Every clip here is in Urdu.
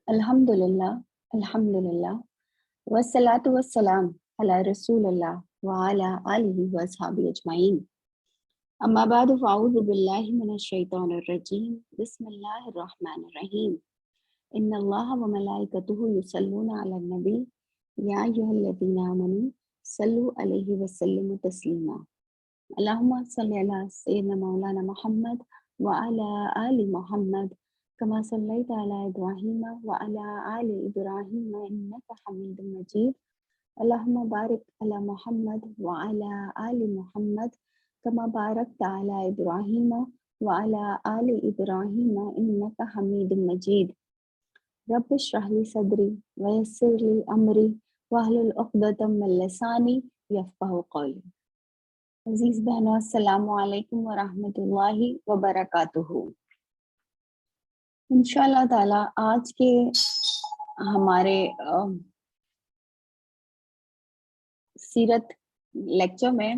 Alhamdulillah, Alhamdulillah, wassalatu wassalam ala Rasulillah wa ala alihi wa ashabihi ajma'in. Amma ba'du fa'udhu billahi minash shaitanir rajim. Bismillahir rahmanir rahim. Inna Allaha wa malaikatahu yusalluna ala nabi ya ayyuhalladhina amanu sallu alayhi wa sallimu taslima. Allahumma salli ala sayyidina maulana Muhammad wa ala ali Muhammad كما صليت على إبراهيم وعلى آل إبراهيم إنك حميد مجيد اللهم بارك على محمد وعلى آل محمد كما باركت على إبراهيم وعلى آل إبراهيم إنك حميد مجيد رب اشرح لي صدري ويسر لي أمري واحلل عقدة من لساني يفقهوا قولي. عزیز بہنوں السلام علیکم ورحمۃ اللہ وبرکاتہ. انشاءاللہ تعالیٰ آج کے ہمارے سیرت لیکچر میں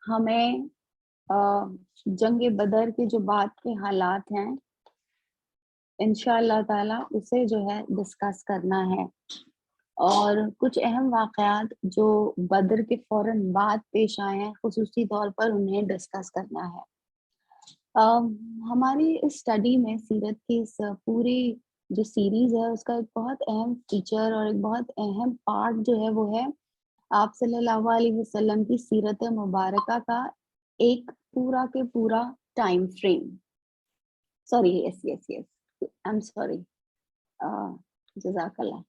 ہمیں جنگ بدر کے جو بعد کے حالات ہیں انشاءاللہ تعالیٰ اسے جو ہے ڈسکس کرنا ہے، اور کچھ اہم واقعات جو بدر کے فوراً بعد پیش آئے ہیں خصوصی طور پر انہیں ڈسکس کرنا ہے. ہماری اس اسٹڈی میں سیرت کی اس پوری جو سیریز ہے اس کا ایک بہت اہم فیچر اور ایک بہت اہم پارٹ جو ہے وہ ہے آپ صلی اللہ علیہ وسلم کی سیرت مبارکہ کا ایک پورا کے پورا time frame. Sorry yes I am sorry, جزاک اللہ،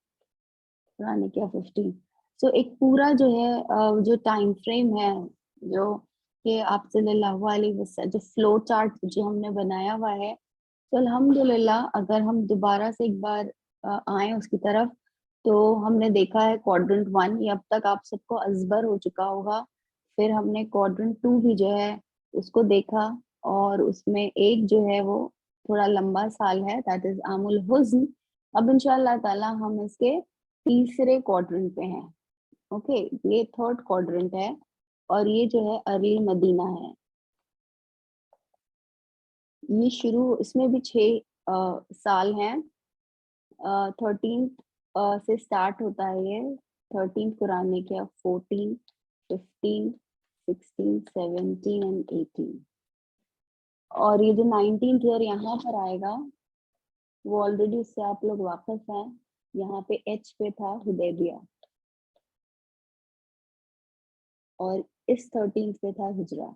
قرآن کیا 15. سو ایک پورا جو ہے جو ٹائم فریم ہے جو کہ آپ صلی اللہ علیہ وسلم جو فلو چارٹ جو ہم نے بنایا ہوا ہے، تو الحمدللہ اگر ہم دوبارہ سے ایک بار آئیں اس کی طرف تو ہم نے دیکھا ہے کوادرنٹ 1 یہ اب تک آپ سب کو ازبر ہو چکا ہوگا. پھر ہم نے کوادرنٹ 2 بھی جو ہے اس کو دیکھا، اور اس میں ایک جو ہے وہ تھوڑا لمبا سال ہے، دیٹ از عام الحزن. اب انشاءاللہ تعالی ہم اس کے تیسرے کوادرنٹ پہ ہیں. اوکے، یہ تھرڈ کوادرنٹ ہے اور یہ جو ہے ارلی مدینہ ہے. یہ شروع اس میں بھی 6 سال ہیں. 13 سے سٹارٹ ہوتا ہے یہ 13 قرآن کیا 14 15 16 17 and 18. اور یہ جو 19th ایئر یہاں پر آئے گا وہ آلریڈی اس سے آپ لوگ واقف ہیں. یہاں پہ ایچ پہ تھا حدیبیہ، اور اس 13th پہ تھا ہجرہ.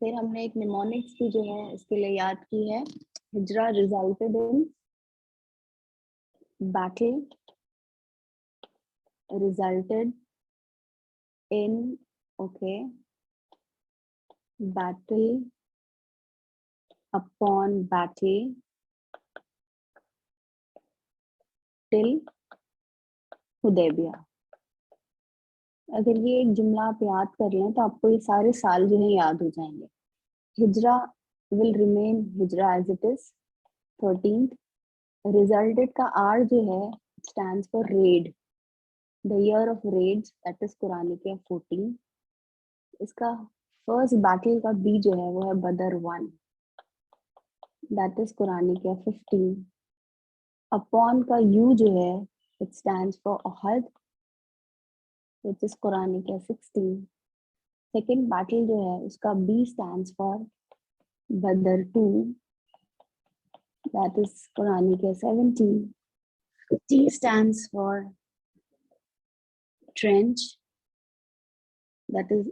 پھر ہم نے ایک نیمونکس بھی جو ہے اس کے لیے یاد کی ہے. ہجرہ resulted in battle, resulted in okay battle upon battle till Hudaybiyyah. اگر یہ ایک جملہ آپ یاد کر لیں تو آپ کو یہ سارے سال جو ہیں یاد ہو جائیں گے. ہجرہ will remain ہجرہ as it is 13th. resulted کا R جو ہے stands for raid, the year of raids, that is قرآن کے 14. اس کا first battle کا B جو ہے وہ ہے بدر 1, that is قرآن کے 15. upon کا U جو ہے it stands for Uhud, which is قرآن کے 16. second battle جو ہے اس کا B stands for Badr 2, that is قرآن کے 17. T stands for trench, that is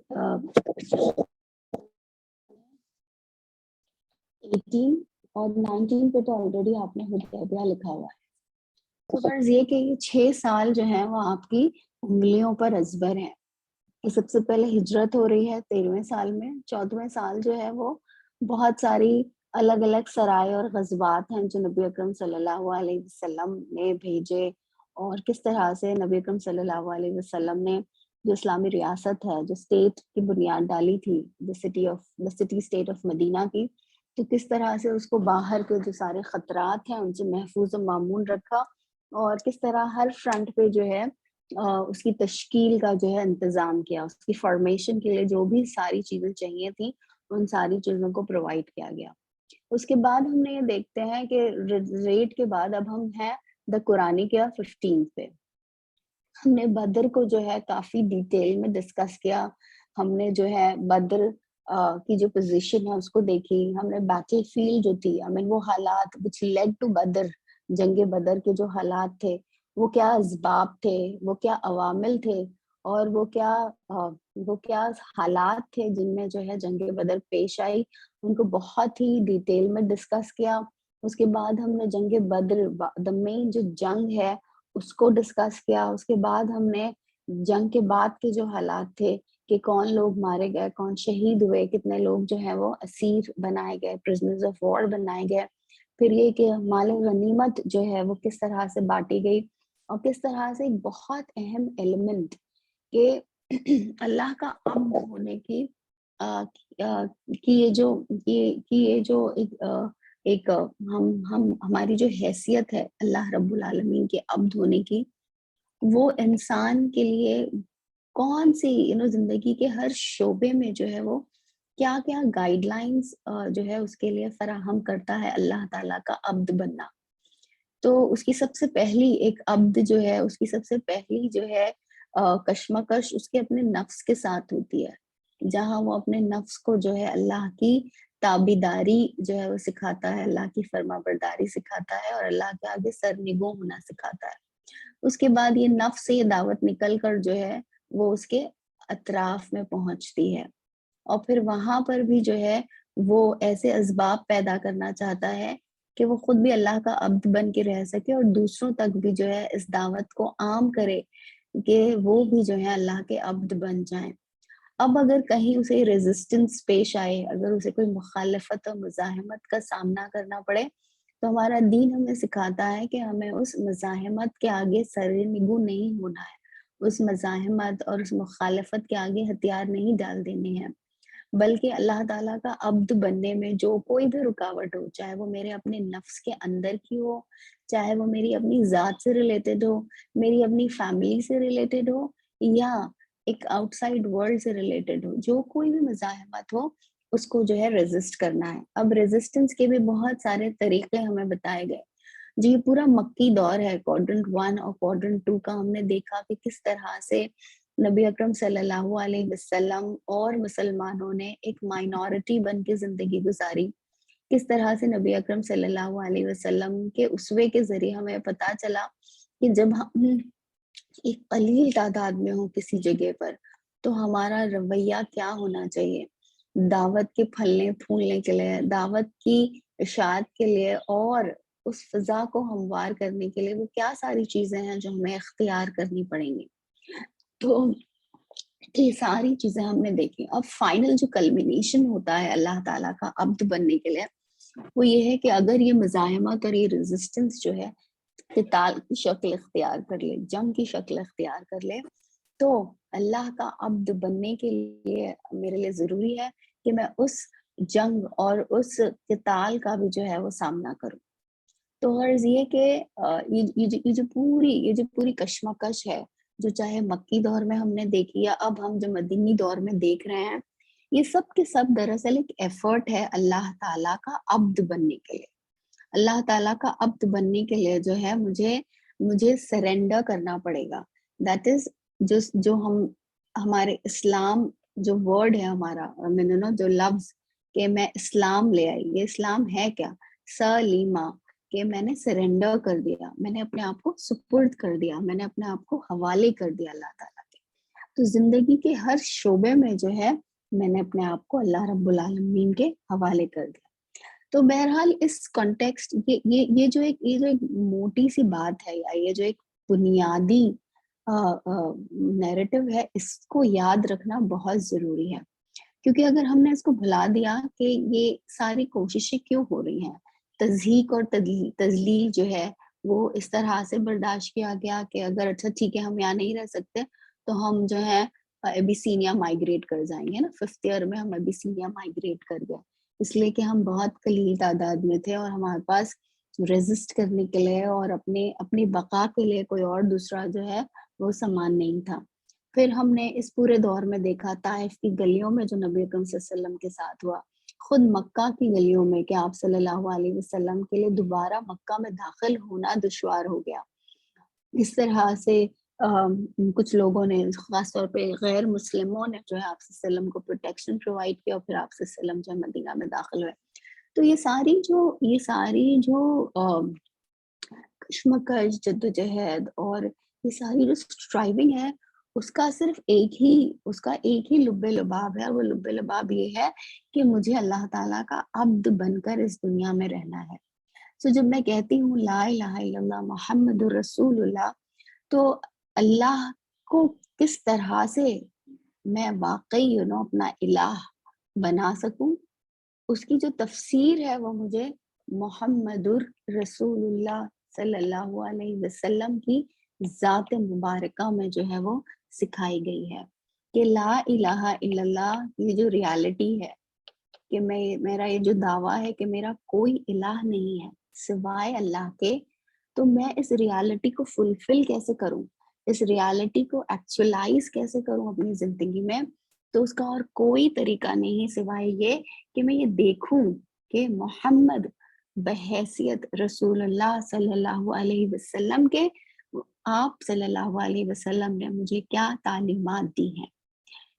18. اور 19 پہ تو آلریڈی آپ نے حدیبیہ لکھا ہوا ہے. تو فرض یہ کہ یہ 6 سال جو ہیں وہ آپ کی انگلیوں پر ازبر ہیں. کہ سب سے پہلے ہجرت ہو رہی ہے 13ویں سال میں. 14ویں سال جو ہے وہ بہت ساری الگ الگ سرائے اور غزوات ہیں جو نبی اکرم صلی اللہ علیہ وسلم نے بھیجے، اور کس طرح سے نبی اکرم صلی اللہ علیہ وسلم نے جو اسلامی ریاست ہے، جو اسٹیٹ کی بنیاد ڈالی تھی، the city state of مدینہ کی، تو کس طرح سے اس کو باہر کے جو سارے خطرات ہیں ان سے محفوظ و معمون رکھا، اور کس طرح ہر فرنٹ پہ جو ہے اس کی تشکیل کا جو ہے انتظام کیا، اس کی فارمیشن کے لیے جو بھی ساری چیزیں چاہیے تھیں ان ساری چیزوں کو پرووائڈ کیا گیا. اس کے بعد ہم نے یہ دیکھتے ہیں کہ ریٹ کے بعد اب ہم ہیں دا قرآنی کے 15 پہ. ہم نے بدر کو جو ہے کافی ڈیٹیل میں ڈسکس کیا. ہم نے جو ہے بدر کی جو پوزیشن ہے اس کو دیکھی. ہم نے بیٹل فیلڈ جو تھی وہ حالات which led to بدر، جنگ بدر کے جو حالات تھے وہ کیا اسباب تھے، وہ کیا عوامل تھے، اور وہ کیا حالات تھے جن میں جو ہے جنگ بدر پیش آئی، ان کو بہت ہی ڈیٹیل میں ڈسکس کیا. اس کے بعد ہم نے جنگ بدر دا مین جو جنگ ہے اس کو ڈسکس کیا. اس کے بعد ہم نے جنگ کے بعد کے جو حالات تھے کہ کون لوگ مارے گئے، کون شہید ہوئے، کتنے لوگ جو ہے وہ اسیر بنائے گئے، پرزنرز آف وار بنائے گئے. پھر یہ کہ مال غنیمت جو ہے وہ کس طرح سے بانٹی گئی، اور کس طرح سے ایک بہت اہم ایلیمنٹ کہ اللہ کا عبد ہونے کی یہ جو ایک ہماری جو حیثیت ہے اللہ رب العالمین کے عبد ہونے کی، وہ انسان کے لیے کون سی زندگی کے ہر شعبے میں جو ہے وہ کیا کیا گائیڈ لائنس جو ہے اس کے لیے فراہم کرتا ہے اللہ تعالیٰ کا عبد بننا. تو اس کی سب سے پہلی ایک عبد جو ہے، اس کی سب سے پہلی جو ہے کشمکش اس کے اپنے نفس کے ساتھ ہوتی ہے، جہاں وہ اپنے نفس کو جو ہے اللہ کی تابیداری جو ہے وہ سکھاتا ہے، اللہ کی فرما برداری سکھاتا ہے، اور اللہ کے آگے سرنگوں ہونا سکھاتا ہے. اس کے بعد یہ نفس سے یہ دعوت نکل کر جو ہے وہ اس کے اطراف میں پہنچتی ہے، اور پھر وہاں پر بھی جو ہے وہ ایسے اسباب پیدا کرنا چاہتا ہے کہ وہ خود بھی اللہ کا عبد بن کے رہ سکے، اور دوسروں تک بھی جو ہے اس دعوت کو عام کرے کہ وہ بھی جو ہے اللہ کے عبد بن جائیں. اب اگر کہیں اسے ریزسٹنس پیش آئے، اگر اسے کوئی مخالفت اور مزاحمت کا سامنا کرنا پڑے، تو ہمارا دین ہمیں سکھاتا ہے کہ ہمیں اس مزاحمت کے آگے سر نگو نہیں ہونا ہے، اس مزاحمت اور اس مخالفت کے آگے ہتھیار نہیں ڈال دینے ہیں، بلکہ اللہ تعالیٰ کا عبد بننے میں جو کوئی بھی رکاوٹ ہو، چاہے وہ میرے اپنے نفس کے اندر کی ہو، چاہے وہ میری اپنی ذات سے ریلیٹڈ ہو، میری اپنی فیملی سے ریلیٹڈ ہو، یا ایک آؤٹ سائڈ ورلڈ سے ریلیٹڈ ہو، جو کوئی بھی مزاحمت ہو اس کو جو ہے ریزسٹ کرنا ہے. اب ریزسٹنس کے بھی بہت سارے طریقے ہمیں بتائے گئے. جی پورا مکی دور ہے، کوڈرنٹ 1 اور کوڈرنٹ 2 کا. ہم نے دیکھا کہ کس طرح سے نبی اکرم صلی اللہ علیہ وسلم اور مسلمانوں نے ایک مائنورٹی بن کے زندگی گزاری. کس طرح سے نبی اکرم صلی اللہ علیہ وسلم کے اسوے کے ذریعے ہمیں پتا چلا کہ جب ہم ایک قلیل تعداد میں ہوں کسی جگہ پر تو ہمارا رویہ کیا ہونا چاہیے دعوت کے پھلنے پھولنے کے لیے، دعوت کی اشاعت کے لیے، اور اس فضا کو ہموار کرنے کے لیے وہ کیا ساری چیزیں ہیں جو ہمیں اختیار کرنی پڑیں گی. تو یہ ساری چیزیں ہم نے دیکھی. اب فائنل جو کلمینیشن ہوتا ہے اللہ تعالیٰ کا عبد بننے کے لیے وہ یہ ہے کہ اگر یہ مزاحمت اور یہ ریزسٹنس جو ہے قتال کی شکل اختیار کر لے، جنگ کی شکل اختیار کر لے، تو اللہ کا عبد بننے کے لیے میرے لیے ضروری ہے کہ میں اس جنگ اور اس قتال کا بھی جو ہے وہ سامنا کروں. تو غرض یہ کہ یہ جو پوری کشمکش ہے جو چاہے مکی دور میں ہم نے دیکھی یا اب ہم جو مدینی دور میں دیکھ رہے ہیں، یہ سب کے سب دراصل ایک ایفرٹ ہے اللہ تعالیٰ کا عبد بننے کے لیے. اللہ تعالیٰ کا عبد بننے کے لیے جو ہے مجھے سرنڈر کرنا پڑے گا. دیٹ از جو ہمارے اسلام جو ورڈ ہے ہمارا جو لفظ کہ میں اسلام لے آئی، یہ اسلام ہے کیا؟ سلیمہ، کہ میں نے سرنڈر کر دیا، میں نے اپنے آپ کو سپرد کر دیا، میں نے اپنے آپ کو حوالے کر دیا اللہ تعالیٰ کے. تو زندگی کے ہر شعبے میں جو ہے میں نے اپنے آپ کو اللہ رب العالمین کے حوالے کر دیا. تو بہرحال اس کانٹیکسٹ یہ جو ایک موٹی سی بات ہے، یا یہ جو ایک بنیادی نیریٹو ہے، اس کو یاد رکھنا بہت ضروری ہے. کیونکہ اگر ہم نے اس کو بھلا دیا کہ یہ ساری کوششیں کیوں ہو رہی ہیں، تضحیق اور تضلیل جو ہے وہ اس طرح سے برداشت کیا گیا کہ اگر اچھا ٹھیک ہے ہم یہاں نہیں رہ سکتے تو ہم جو ہے ابیسینیا مائگریٹ کر جائیں گے نا. 5th ایئر میں ہم ابیسینیا مائگریٹ کر گئے اس لیے کہ ہم بہت قلیل تعداد میں تھے اور ہمارے پاس ریزسٹ کرنے کے لیے اور اپنی بقا کے لیے کوئی اور دوسرا جو ہے وہ سامان نہیں تھا. پھر ہم نے اس پورے دور میں دیکھا طائف کی گلیوں میں جو نبی اکرم صلی اللہ علیہ وسلم کے ساتھ ہوا خود مکہ کی گلیوں میں کہ آپ صلی اللہ علیہ وسلم کے لیے دوبارہ مکہ میں داخل ہونا دشوار ہو گیا. اس طرح سے کچھ لوگوں نے خاص طور پہ غیر مسلموں نے جو ہے آپ صلی اللہ علیہ وسلم کو پروٹیکشن پرووائڈ کیا اور پھر آپ صلی اللہ علیہ وسلم جو ہے مدینہ میں داخل ہوئے. تو یہ ساری جو کشمکش جدوجہد اور یہ ساری جو اسٹرائیونگ ہے اس کا صرف ایک ہی لب لباب ہے. وہ لب لباب یہ ہے کہ مجھے اللہ تعالیٰ کا عبد بن کر اس دنیا میں رہنا ہے. سو جب میں کہتی ہوں لا الہ الا اللہ محمد الرسول اللہ تو اللہ کو کس طرح سے میں واقعی اپنا الہ بنا سکوں اس کی جو تفسیر ہے وہ مجھے محمد الرسول اللہ صلی اللہ علیہ وسلم کی ذات مبارکہ میں جو ہے وہ سکھائی گئی ہے کہ لا الہ الا اللہ یہ جو ریالٹی ہے کہ میرا یہ جو دعویٰ ہے کہ میرا کوئی الہ نہیں ہے سوائے اللہ کے, تو میں اس ریالٹی کو فلفل کیسے کروں, اس ریالٹی کو ایکچولائز کیسے کروں اپنی زندگی میں. تو اس کا اور کوئی طریقہ نہیں سوائے یہ کہ میں یہ دیکھوں کہ محمد بحیثیت رسول اللہ صلی اللہ علیہ وسلم کے آپ صلی اللہ علیہ وسلم نے مجھے کیا تعلیمات دی ہیں.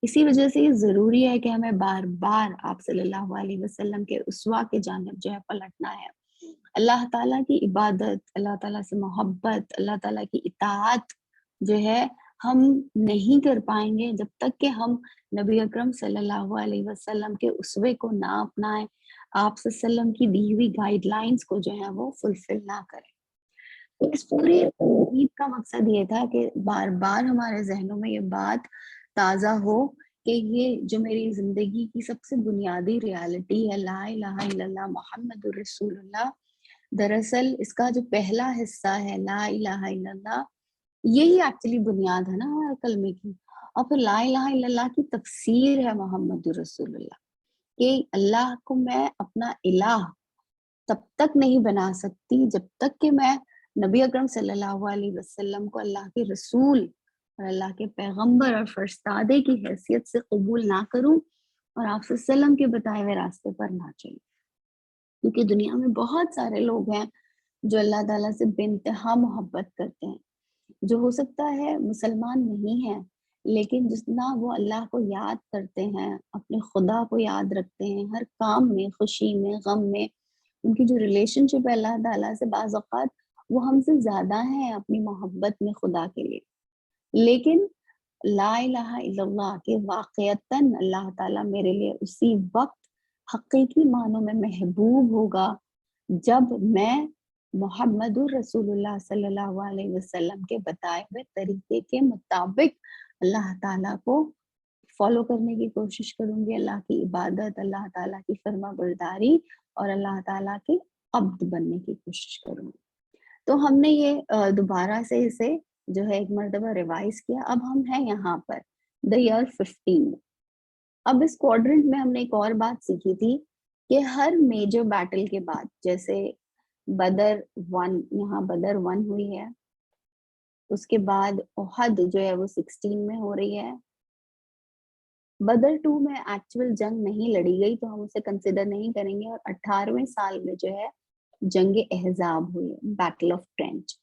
اسی وجہ سے یہ ضروری ہے کہ ہمیں بار بار آپ صلی اللہ علیہ وسلم کے اسوا کے جانب جو ہے پلٹنا ہے. اللہ تعالیٰ کی عبادت, اللہ تعالیٰ سے محبت, اللہ تعالیٰ کی اطاعت جو ہے ہم نہیں کر پائیں گے جب تک کہ ہم نبی اکرم صلی اللہ علیہ وسلم کے اسوے کو نہ اپنائیں, آپ صلی اللہ علیہ وسلم کی دی ہوئی گائیڈ لائنز کو جو ہے وہ فلفل نہ کریں. تو اس پوری تقریب کا مقصد یہ تھا کہ بار بار ہمارے ذہنوں میں یہ بات تازہ ہو کہ یہ جو میری زندگی کی سب سے بنیادی ریالٹی ہے لا الہ الا اللہ محمد الرسول اللہ, دراصل اس کا جو پہلا حصہ ہے لا الہ الا اللہ یہی ایکچولی بنیاد ہے نا ہمارے کلمے کی. اور پھر لا الہ الا اللہ کی تفسیر ہے محمد رسول اللہ کہ اللہ کو میں اپنا الہ تب تک نہیں بنا سکتی جب تک کہ میں نبی اکرم صلی اللہ علیہ وسلم کو اللہ کے رسول اور اللہ کے پیغمبر اور فرستادے کی حیثیت سے قبول نہ کروں اور آپ صلی اللہ علیہ وسلم کے بتائے ہوئے راستے پر نہ چلوں. کیونکہ دنیا میں بہت سارے لوگ ہیں جو اللہ تعالیٰ سے بے انتہا محبت کرتے ہیں, جو ہو سکتا ہے مسلمان نہیں ہیں لیکن جتنا وہ اللہ کو یاد کرتے ہیں, اپنے خدا کو یاد رکھتے ہیں ہر کام میں, خوشی میں, غم میں, ان کی جو ریلیشن شپ ہے اللہ تعالیٰ سے بعض اوقات وہ ہم سے زیادہ ہیں اپنی محبت میں خدا کے لیے. لیکن لا الہ الا اللہ کے واقعتاً اللہ تعالیٰ میرے لیے اسی وقت حقیقی معنوں میں محبوب ہوگا جب میں محمد الرسول اللہ صلی اللہ علیہ وسلم کے بتائے ہوئے طریقے کے مطابق اللہ تعالیٰ کو فالو کرنے کی کوشش کروں گی, اللہ کی عبادت, اللہ تعالیٰ کی فرما برداری اور اللہ تعالیٰ کے عبد بننے کی کوشش کروں گی. تو ہم نے یہ دوبارہ سے اسے جو ہے ایک مرتبہ ریوائز کیا. اب ہم ہیں یہاں پر دا ایئر 15. اب اس کوارڈرنٹ میں ہم نے ایک اور بات سیکھی تھی کہ ہر میجر بیٹل کے بعد, جیسے بدر 1, یہاں بدر 1 ہوئی ہے, اس کے بعد احد جو ہے وہ 16 میں ہو رہی ہے. بدر 2 میں ایکچوئل جنگ نہیں لڑی گئی تو ہم اسے کنسیڈر نہیں کریں گے, اور 18ویں سال میں جو ہے جنگ احزاب ہوئی, بیٹل آف ٹرینچ.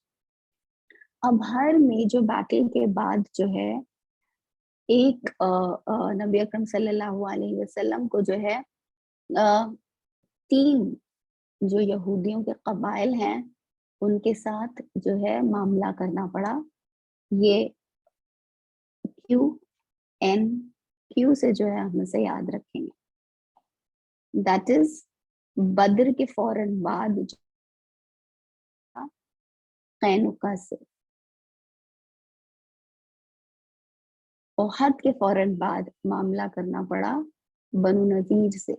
اب ہر میجر بیٹل کے بعد جو ہے ایک نبی اکرم صلی اللہ علیہ وسلم کو جو ہے 3 جو یہودیوں کے قبائل ہیں ان کے ساتھ جو ہے معاملہ کرنا پڑا. یہ کیو سے جو ہے ہم اسے یاد رکھیں گے. دیٹ از بدر کے فوراً بعد قینقاع سے, احد کے فوراً بعد معاملہ کرنا پڑا بنو نذیر سے,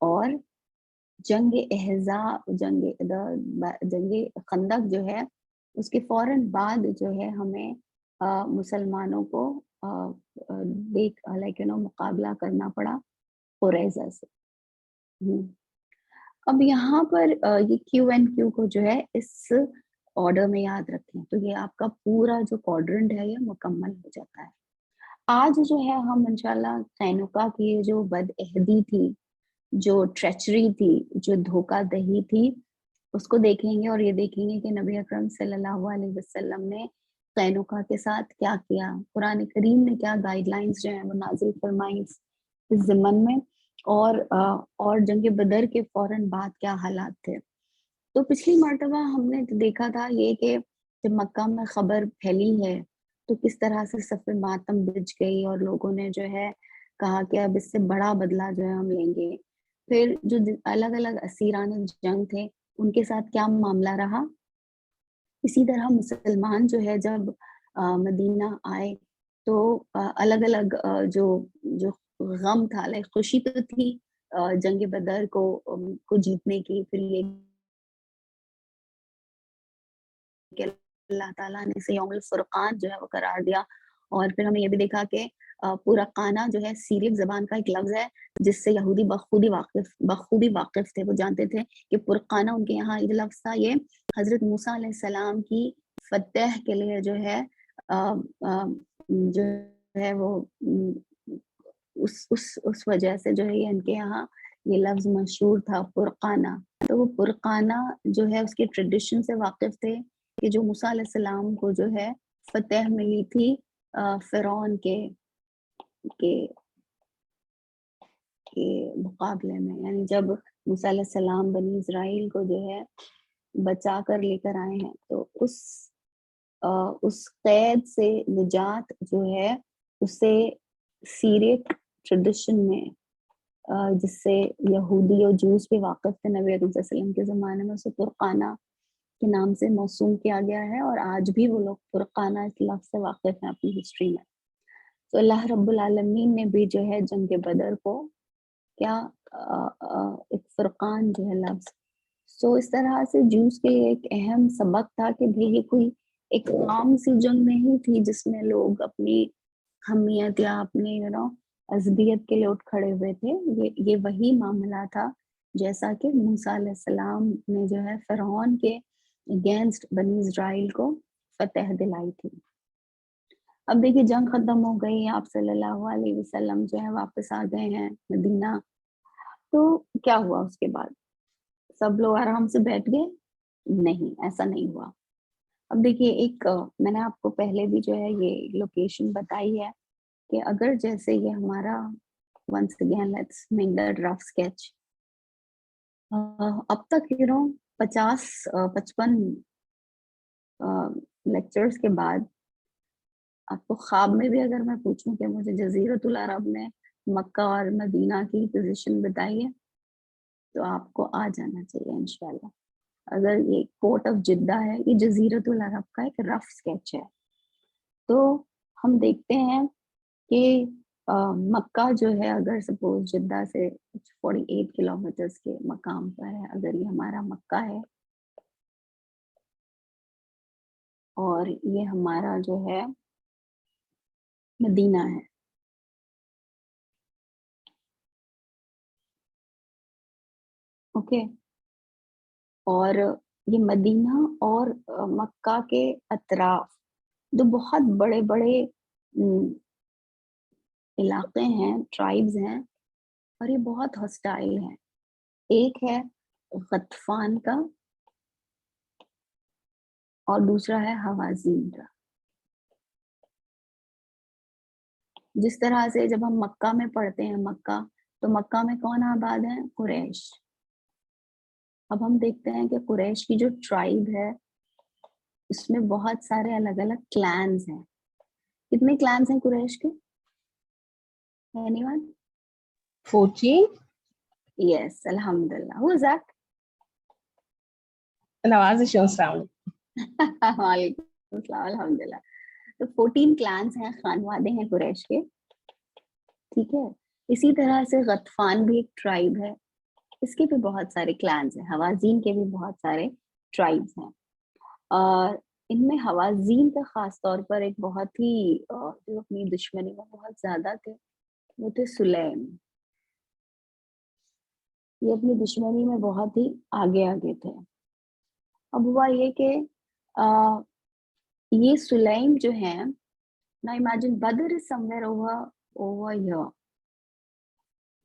اور جنگ احزاب جنگ خندق جو ہے اس کے فوراً بعد جو ہے ہمیں مسلمانوں کو مقابلہ کرنا پڑا قریظہ سے. اب یہاں پر یہ کیو کو جو ہے اس آرڈر میں یاد رکھیں تو یہ آپ کا پورا جو کوارڈرنٹ ہے یہ مکمل ہو جاتا ہے. آج جو ہے ہم انشاءاللہ قینقاع کی جو بدعہدی تھی، جو ٹریچری تھی، جو دھوکہ دہی تھی، اس کو دیکھیں گے اور یہ دیکھیں گے کہ نبی اکرم صلی اللہ علیہ وسلم نے قینقاع کے ساتھ کیا کیا، قرآن کریم نے کیا گائیڈ لائنس جو ہیں وہ نازل فرمائیں اس ضمن میں، اور جنگ بدر کے فوراً بعد کیا حالات تھے۔ تو پچھلی مرتبہ ہم نے دیکھا تھا یہ کہ جب مکہ میں خبر پھیلی ہے تو کس طرح سے صف ماتم بچ گئی اور لوگوں نے جو ہے کہا کہ اب اس سے بڑا بدلہ جو ہے ہم لیں گے۔ پھر جو الگ الگ اسیران جنگ تھے ان کے ساتھ کیا معاملہ رہا، اسی طرح مسلمان جو ہے جب مدینہ آئے تو الگ الگ جو جو غم تھا، لائک خوشی تو تھی جنگ بدر کو جیتنے کی، پھر یہ کہ اللہ تعالیٰ نے اسے یوم الفرقان جو ہے وہ قرار دیا، اور پھر ہمیں یہ بھی دیکھا کہ پرقانہ جو ہے سیریک زبان کا ایک لفظ ہے جس سے یہودی بخوبی واقف تھے، وہ جانتے تھے کہ پرقانہ ان کے یہاں یہ لفظ تھا، یہ حضرت موسیٰ علیہ السلام کی فتح کے لیے جو ہے جو ہے وہ اس وجہ سے جو ہے یہ ان کے یہاں یہ لفظ مشہور تھا پرقانہ۔ تو وہ پرقانہ جو ہے اس کے ٹریڈیشن سے واقف تھے کہ جو موسیٰ علیہ السلام کو جو ہے فتح ملی تھی فرعون کے مقابلے میں، یعنی جب موسیٰ علیہ السلام بنی اسرائیل کو جو ہے بچا کر لے کر آئے ہیں تو اس قید سے نجات جو ہے اسے سیریک ٹریڈیشن میں جس سے یہودی اور جوز بھی واقف تھے نبی اکرم صلی اللہ علیہ وسلم کے زمانے میں، اسے پرقانہ کے نام سے موسوم کیا گیا ہے، اور آج بھی وہ لوگ پرقانہ اس لفظ سے واقف ہیں اپنی ہسٹری میں۔ تو اللہ رب العالمین نے بھی جو ہے جنگ بدر کو کیا ایک فرقان جو ہے لفظ، سو اس طرح سے جوز کے لیے ایک اہم سبق تھا کہ بھئی یہ کوئی ایک عام سی جنگ نہیں تھی جس میں لوگ اپنی حمیت یا اپنی عصبیت کے لیے اٹھ کھڑے ہوئے تھے، یہ وہی معاملہ تھا جیسا کہ موسیٰ علیہ السلام نے جو ہے فرعون کے اگینسٹ بنی اسرائیل کو فتح دلائی تھی۔ اب دیکھیے جنگ ختم ہو گئی، آپ صلی اللہ علیہ وسلم جو ہے واپس آ گئے ہیں مدینہ، تو کیا ہوا اس کے بعد؟ سب لوگ آرام سے بیٹھ گئے؟ نہیں، ایسا نہیں ہوا۔ اب دیکھیے ایک میں نے آپ کو پہلے بھی جو ہے یہ لوکیشن بتائی ہے کہ اگر جیسے یہ ہمارا once again let's make that rough sketch، اب تک 55 لیکچرز کے بعد آپ کو خواب میں بھی اگر میں پوچھوں کہ مجھے جزیرۃ العرب میں مکہ اور مدینہ کی پوزیشن بتائیے تو آپ کو آ جانا چاہیے انشاءاللہ۔ اگر یہ پورٹ آف جدہ ہے، یہ جزیرۃ العرب کا ایک رف اسکیچ ہے، تو ہم دیکھتے ہیں کہ مکہ جو ہے اگر سپوز جدہ سے 48 کلومیٹرز کے مقام پر ہے، اگر یہ ہمارا مکہ ہے اور یہ ہمارا جو ہے مدینہ ہے، اوکے، اور یہ مدینہ اور مکہ کے اطراف دو بہت بڑے بڑے علاقے ہیں، ٹرائبز ہیں، اور یہ بہت ہسٹائل ہیں۔ ایک ہے غطفان کا اور دوسرا ہے حوازین کا۔ جس طرح سے جب ہم مکہ میں پڑھتے ہیں مکہ، تو مکہ میں کون آباد ہیں؟ قریش۔ اب ہم دیکھتے ہیں کہ قریش کی جو ٹرائب ہے اس میں بہت سارے الگ الگ کلانز ہیں۔ کتنے کلانز ہیں قریش کے؟ Any one? 14. Yes, alhamdulillah. Who is that? نوازش السلام. وعلیکم السلام، الحمدللہ۔ تو 14 کلانز ہیں، خانوادے ہیں قریش کے، ٹھیک ہے۔ اسی طرح سے غطفان بھی ایک ٹرائب ہے، اس کے بھی بہت سارے کلانز ہیں، حوازین کے بھی بہت سارے ٹرائبز ہیں، اور ان میں حوازین کا خاص طور پر ایک بہت ہی جو اپنی دشمنی میں بہت زیادہ تھے وہ تھے سلیم۔ یہ اپنی دشمنی میں بہت ہی آگے تھے۔ اب ہوا یہ کہ یہ سلیم جو ہیں Now imagine Badr is somewhere over here.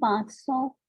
500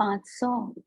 500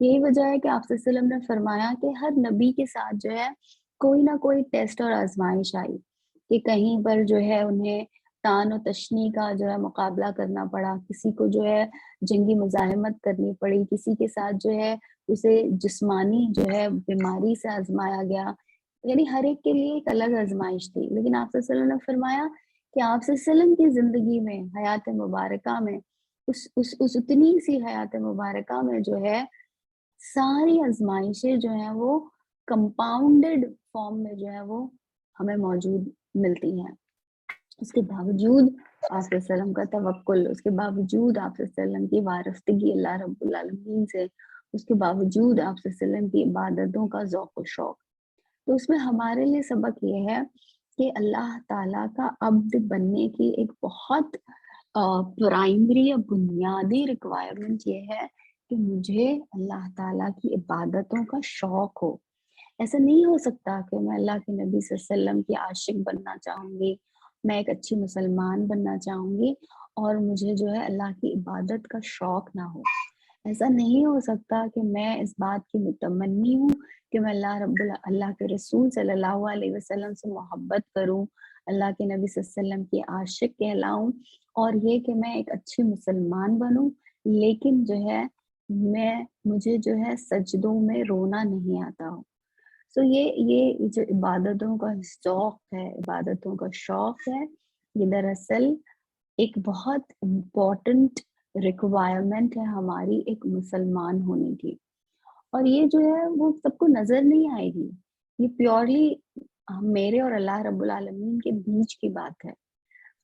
یہی وجہ ہے کہ آپ صلی اللہ علیہ وسلم نے فرمایا کہ ہر نبی کے ساتھ جو ہے کوئی نہ کوئی ٹیسٹ اور آزمائش آئی، کہ کہیں پر جو ہے انہیں تان و تشنی کا جو ہے مقابلہ کرنا پڑا، کسی کو جو ہے جنگی مزاحمت کرنی پڑی، کسی کے ساتھ جو ہے اسے جسمانی جو ہے بیماری سے آزمایا گیا، یعنی ہر ایک کے لیے ایک الگ آزمائش تھی۔ لیکن آپ صلی اللہ علیہ وسلم نے فرمایا کہ آپ صلی اللہ علیہ وسلم کی زندگی میں، حیات مبارکہ میں، اس اتنی سی حیات مبارکہ میں جو ہے ساری آزمائشیں جو ہیں وہ کمپاؤنڈڈ فارم میں جو ہے وہ ہمیں موجود ملتی ہیں۔ اس کے باوجود آپ صلی اللہ علیہ وسلم کا توکل، اس کے باوجود آپ صلی اللہ علیہ وسلم کی وارستگی اللہ رب العالمین سے، اس کے باوجود آپ صلی اللہ علیہ وسلم کی عبادتوں کا ذوق و شوق، تو اس میں ہمارے لیے سبق یہ ہے کہ اللہ تعالیٰ کا عبد بننے کی ایک بہت پرائمری یا بنیادی ریکوائرمنٹ یہ ہے کہ مجھے اللہ تعالیٰ کی عبادتوں کا شوق ہو۔ ایسا نہیں ہو سکتا کہ میں اللہ کے نبی صلی اللہ علیہ وسلم کی عاشق بننا چاہوں گی، میں ایک اچھی مسلمان بننا چاہوں گی اور مجھے جو ہے اللہ کی عبادت کا شوق نہ ہو۔ ایسا نہیں ہو سکتا کہ میں اس بات کی متمنی ہوں کہ میں اللہ کے رسول صلی اللہ علیہ وسلم سے محبت کروں، اللہ کے نبی صلی اللہ علیہ وسلم کی عاشق کہلاؤں، اور یہ کہ میں ایک اچھی مسلمان بنوں، لیکن جو ہے مجھے جو ہے سجدوں میں رونا نہیں آتا ہو۔ سو یہ جو عبادتوں کا ذوق ہے، عبادتوں کا شوق ہے، یہ دراصل ایک بہت امپورٹنٹ ریکوائرمنٹ ہے ہماری ایک مسلمان ہونے کی، اور یہ جو ہے وہ سب کو نظر نہیں آئے گی، یہ پیورلی میرے اور اللہ رب العالمین کے بیچ کی بات ہے،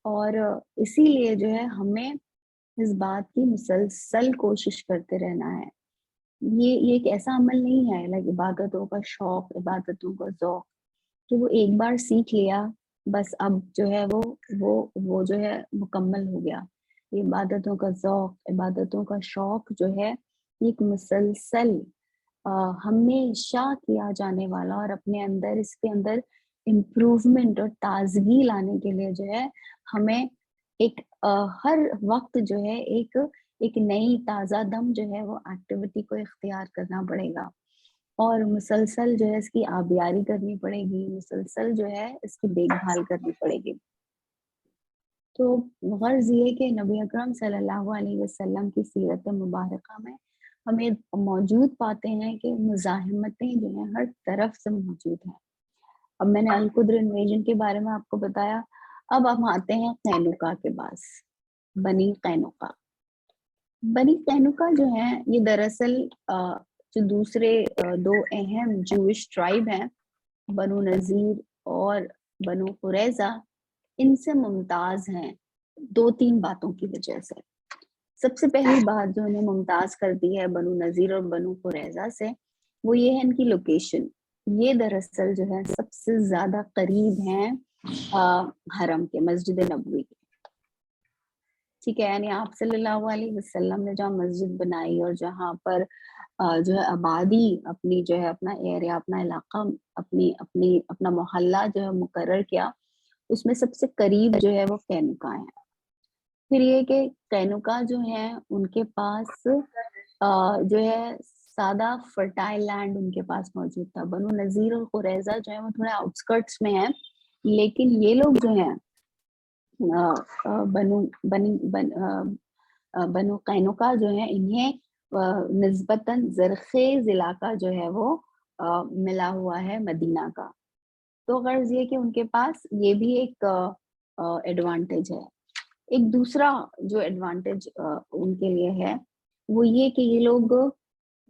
اور اسی لیے جو ہے ہمیں اس بات کی مسلسل کوشش کرتے رہنا ہے۔ یہ ایک ایسا عمل نہیں ہے لائک عبادتوں کا شوق، عبادتوں کا ذوق، کہ وہ ایک بار سیکھ لیا بس اب جو ہے وہ جو ہے مکمل ہو گیا۔ یہ عبادتوں کا ذوق، عبادتوں کا شوق جو ہے یہ ایک مسلسل ہمیشہ کیا جانے والا، اور اپنے اندر اس کے اندر امپروومنٹ اور تازگی لانے کے لیے جو ہے ہمیں ایک ہر وقت جو ہے ایک نئی تازہ دم جو ہے وہ ایکٹیویٹی کو اختیار کرنا پڑے گا، اور مسلسل جو ہے اس کی آبیاری کرنی پڑے گی، مسلسل جو ہے اس کی دیکھ بھال کرنی پڑے گی۔ تو غرض یہ کہ نبی اکرم صلی اللہ علیہ وسلم کی سیرت مبارکہ میں ہمیں موجود پاتے ہیں کہ مزاحمتیں جو ہیں ہر طرف سے موجود ہیں۔ اب میں نے القدر انویژن کے بارے میں آپ کو بتایا، اب ہم آتے ہیں قینقاع کے پاس، بنی قینقاع۔ بنی قینقاع جو ہیں یہ دراصل جو دوسرے دو اہم جوش ٹرائب ہیں، بنو نذیر اور بنو قریظہ، ان سے ممتاز ہیں دو تین باتوں کی وجہ سے۔ سب سے پہلی بات جو انہیں ممتاز کرتی ہے بنو نذیر اور بنو قریظہ سے، وہ یہ ہے ان کی لوکیشن۔ یہ دراصل جو ہے سب سے زیادہ قریب ہیں حرم کے، مسجد نبوی کے، ٹھیک ہے، یعنی آپ صلی اللہ علیہ وسلم نے جہاں مسجد بنائی اور جہاں پر جو ہے آبادی اپنی جو ہے اپنا ایریا، اپنا علاقہ، اپنا محلہ جو ہے مقرر کیا، اس میں سب سے قریب جو ہے وہ قینقاع ہیں۔ پھر یہ کہ قینقاع جو ہیں ان کے پاس جو ہے سادہ فرٹائل لینڈ ان کے پاس موجود تھا۔ بنو نذیر اور قریظہ جو ہیں وہ تھوڑے آؤٹسکرٹس میں ہیں، لیکن یہ لوگ جو ہیں بنو قینقاع جو ہیں انہیں نسبتاً زرخیز علاقہ جو ہے وہ ملا ہوا ہے مدینہ کا۔ تو غرض یہ کہ ان کے پاس یہ بھی ایک ایڈوانٹیج ہے۔ ایک دوسرا جو ایڈوانٹیج ان کے لیے ہے وہ یہ کہ یہ لوگ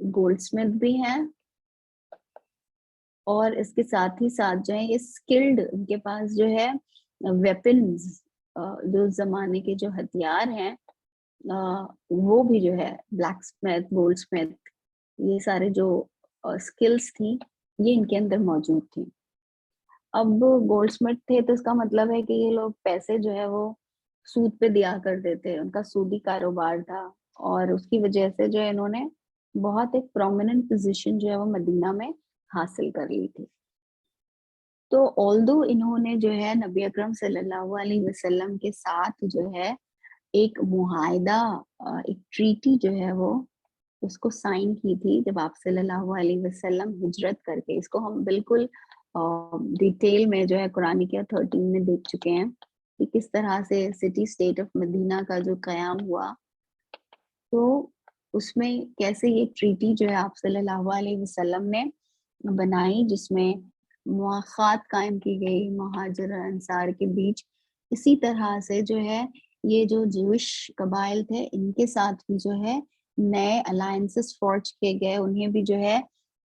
گولڈ سمتھ بھی ہیں، اور اس کے ساتھ ہی ساتھ جو ہے یہ اسکلڈ، ان کے پاس جو ہے ویپنز، جو زمانے کے جو ہتھیار ہیں وہ بھی جو ہے بلیک اسمتھ، گولڈ اسمتھ، یہ سارے جو اسکلز تھیں یہ ان کے اندر موجود تھیں۔ اب گولڈ اسمتھ تھے تو اس کا مطلب ہے کہ یہ لوگ پیسے جو ہے وہ سود پہ دیا کرتے تھے، ان کا سودی کاروبار تھا، اور اس کی وجہ سے جو ہے انہوں نے بہت ایک پرومیننٹ پوزیشن جو ہے وہ مدینہ میں حاصل کر لی تھی۔ تو آلدو انہوں نے جو ہے نبی اکرم صلی اللہ علیہ وسلم کے ساتھ جو ہے ایک معاہدہ، ایک ٹریٹی جو ہے وہ اس کو سائن کی تھی جب آپ صلی اللہ علیہ وسلم ہجرت کر کے، اس کو ہم بالکل ڈیٹیل میں جو ہے قرآن کے 13 میں دیکھ چکے ہیں کہ کس طرح سے سٹی اسٹیٹ آف مدینہ کا جو قیام ہوا، تو اس میں کیسے یہ ٹریٹی جو ہے آپ صلی اللہ علیہ وسلم نے بنائی، جس میں مواخات قائم کی گئی مہاجر اور انصار کے بیچ. اسی طرح سے جو ہے یہ جو جوش قبائل تھے ان کے ساتھ بھی جو ہے نئے الائنسز فورج کیے گئے، انہیں بھی جو ہے